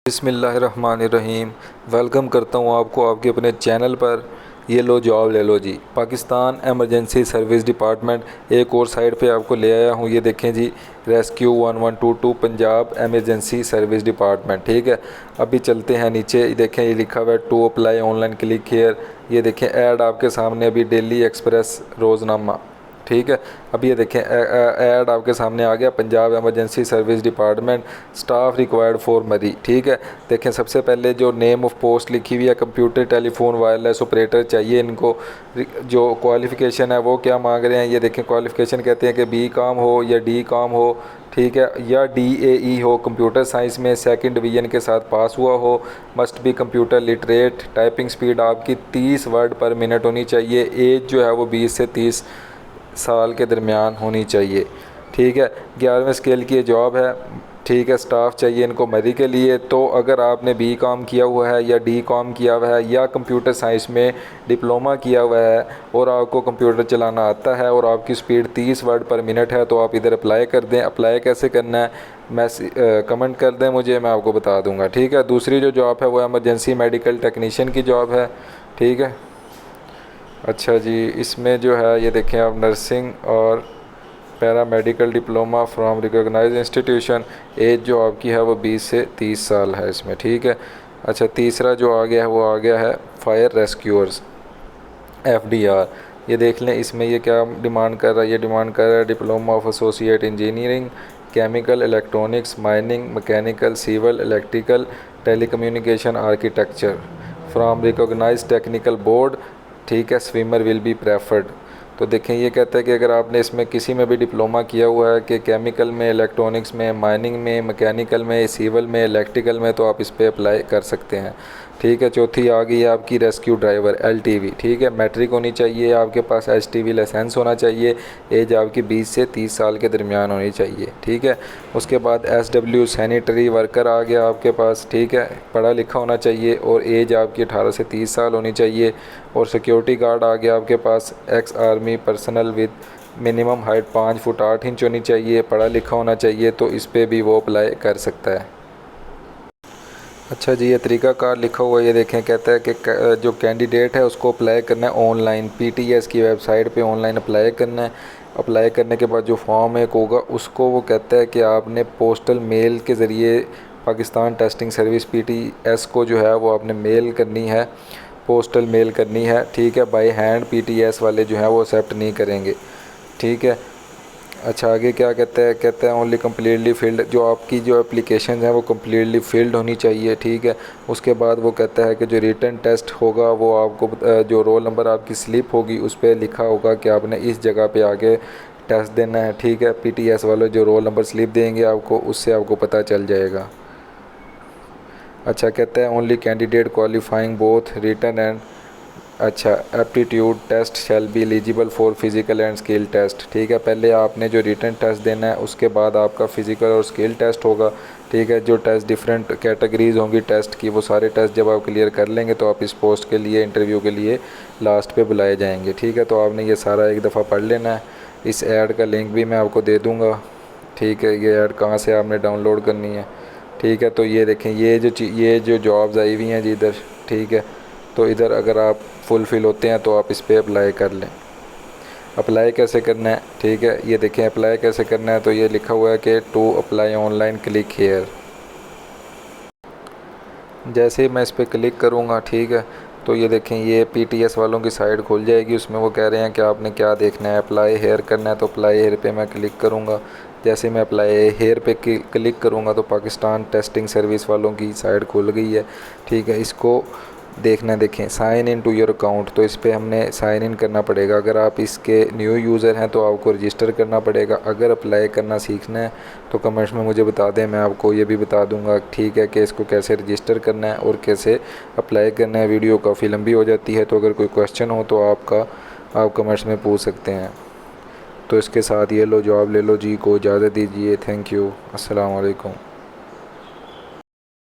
बिस्मिल्लाहिर्रहमानिर्रहीम। वेलकम करता हूँ आपको आपके अपने चैनल पर। ये लो जॉब ले लो जी। पाकिस्तान एमरजेंसी सर्विस डिपार्टमेंट एक और साइड पे आपको ले आया हूँ। ये देखें जी, rescue 1122 Punjab emergency service department. ठीक है, अभी चलते हैं नीचे। ये देखें, ये लिखा हुआ है to apply online click here. ये देखें ऐड आपके सामने अभी डेली एक्सप्रेस रोज़नामा। ठीक है, अब ये देखें ऐड आपके सामने आ गया, Punjab emergency service department, staff required for मरी। ठीक है, देखें सबसे पहले जो नेम ऑफ पोस्ट लिखी हुई है, कंप्यूटर टेलीफोन वायरलेस ऑपरेटर चाहिए इनको। जो क्वालिफ़िकेशन है वो क्या मांग रहे हैं, ये देखें क्वालिफ़िकेशन कहते हैं कि बी कॉम हो या डी कॉम हो, ठीक है, या DAE हो, कंप्यूटर साइंस में सेकंड डिवीज़न के साथ पास हुआ हो, must be computer literate, typing speed आपकी 30 वर्ड पर मिनट होनी चाहिए, एज जो है वो 20 से 30 साल के दरमियान होनी चाहिए। ठीक है, 11वें स्केल की ये जॉब है। ठीक है, स्टाफ चाहिए इनको मरी के लिए। तो अगर आपने बी कॉम किया हुआ है या डी कॉम किया हुआ है या कंप्यूटर साइंस में डिप्लोमा किया हुआ है और आपको कंप्यूटर चलाना आता है और आपकी स्पीड 30 वर्ड पर मिनट है तो आप इधर अप्लाई कर दें। अप्लाई कैसे करना है कमेंट कर दें मुझे, मैं आपको बता दूंगा। ठीक है, दूसरी जो जॉब है वो एमरजेंसी मेडिकल टेक्नीशियन की जॉब है। ठीक है, अच्छा जी, इसमें जो है ये देखें आप, नर्सिंग और paramedical diploma from recognise institution, as जो आपकी है वो 20 से 30 साल है इसमें। ठीक है, अच्छा तीसरा जो आ गया है वो आ गया है फायर रेस्क्यूअर्स FDR। ये देख लें इसमें ये क्या डिमांड कर रहा है, ये डिमांड कर रहा है diploma of associate engineering, chemical, electronics, mining, mechanical, civil, electrical, telecommunication, architecture from recognise technical board. ठीक है, स्विमर विल बी प्रेफर्ड। तो देखें ये कहता है कि अगर आपने इसमें किसी में भी डिप्लोमा किया हुआ है कि केमिकल में, इलेक्ट्रॉनिक्स में, माइनिंग में, मैकेनिकल में, सिविल में, इलेक्ट्रिकल में, तो आप इस पर अप्लाई कर सकते हैं। ठीक है, चौथी आ गई है आपकी रेस्क्यू ड्राइवर LTV। ठीक है, मैट्रिक होनी चाहिए आपके पास, HTV लाइसेंस होना चाहिए, एज आपकी 20 से 30 साल के दरमियान होनी चाहिए। ठीक है, उसके बाद SW सैनिटरी वर्कर आ गया आपके पास। ठीक है, पढ़ा लिखा होना चाहिए और एज आपकी 18 से 30 साल होनी चाहिए। और सिक्योरिटी गार्ड आ गया आपके पास, ex army personnel with minimum height 5 foot 8 inch होनी चाहिए, पढ़ा लिखा होना चाहिए, तो इस पर भी वो अप्लाई कर सकता है। अच्छा जी, ये तरीक़ाकार लिखा हुआ है, ये देखें, कहता है कि जो कैंडिडेट है उसको अप्लाई करना है ऑनलाइन, PTS की वेबसाइट पे ऑनलाइन अप्लाई करना है। अप्लाई करने के बाद जो फॉर्म एक होगा उसको वो कहता है कि आपने पोस्टल मेल के ज़रिए पाकिस्तान टेस्टिंग सर्विस PTS को जो है वो आपने मेल करनी है, पोस्टल मेल करनी है। ठीक है, बाय हैंड PTS वाले जो हैं वो एक्सेप्ट नहीं करेंगे। ठीक है, अच्छा आगे क्या कहता है ओनली कम्प्लीटली फिल्ड, जो आपकी जो एप्लीकेशन है वो कम्प्लीटली फिल्ड होनी चाहिए। ठीक है, उसके बाद वो कहता है कि जो रिटन टेस्ट होगा वो आपको जो रोल नंबर आपकी स्लिप होगी उस पर लिखा होगा कि आपने इस जगह पे आके टेस्ट देना है। ठीक है, PTS वाले जो रोल नंबर स्लिप देंगे आपको, उससे आपको पता चल जाएगा। अच्छा कहता है only candidate qualifying both written and अच्छा aptitude test shall be eligible for physical and skill test. ठीक है, पहले आपने जो रिटन टेस्ट देना है उसके बाद आपका फ़िज़िकल और स्किल टेस्ट होगा। ठीक है, जो टेस्ट डिफरेंट कैटेगरीज़ होंगी टेस्ट की, वो सारे टेस्ट जब आप क्लियर कर लेंगे तो आप इस पोस्ट के लिए इंटरव्यू के लिए लास्ट पे बुलाए जाएंगे। ठीक है, तो आपने ये सारा एक दफ़ा पढ़ लेना है। इस ऐड का लिंक भी मैं आपको दे दूँगा। ठीक है, ये ऐड कहाँ से आपने डाउनलोड करनी है। ठीक है, तो ये देखें, ये जो जॉब्स आई हुई हैं जी इधर। ठीक है, तो इधर अगर आप फुलफ़िल होते हैं तो आप इस पर अप्लाई कर लें। अप्लाई कैसे करना है, ठीक है, ये देखें अप्लाई कैसे करना है। तो ये लिखा हुआ है कि to apply online click here. जैसे ही मैं इस पर क्लिक करूँगा, ठीक है, तो ये देखें ये PTS वालों की साइट खुल जाएगी। उसमें वो कह रहे हैं कि आपने क्या देखना है, अप्लाई हेयर करना है। तो अप्लाई हेयर पे मैं क्लिक करूँगा। जैसे मैं अप्लाई हेयर पे क्लिक करूँगा तो पाकिस्तान टेस्टिंग सर्विस वालों की साइट खुल गई है। ठीक है, इसको देखना, देखें sign in to your account, तो इस पर हमने साइन इन करना पड़ेगा। अगर आप इसके न्यू यूज़र हैं तो आपको रजिस्टर करना पड़ेगा। अगर अप्लाई करना सीखना है तो कमेंट्स में मुझे बता दें, मैं आपको ये भी बता दूंगा। ठीक है, कि इसको कैसे रजिस्टर करना है और कैसे अप्लाई करना है। वीडियो काफ़ी लंबी हो जाती है, तो अगर कोई क्वेश्चन हो तो आप कमेंट्स में पूछ सकते हैं। तो इसके साथ ये लो जॉब ले लो जी को इजाज़त दीजिए। थैंक यू, अस्सलाम वालेकुम।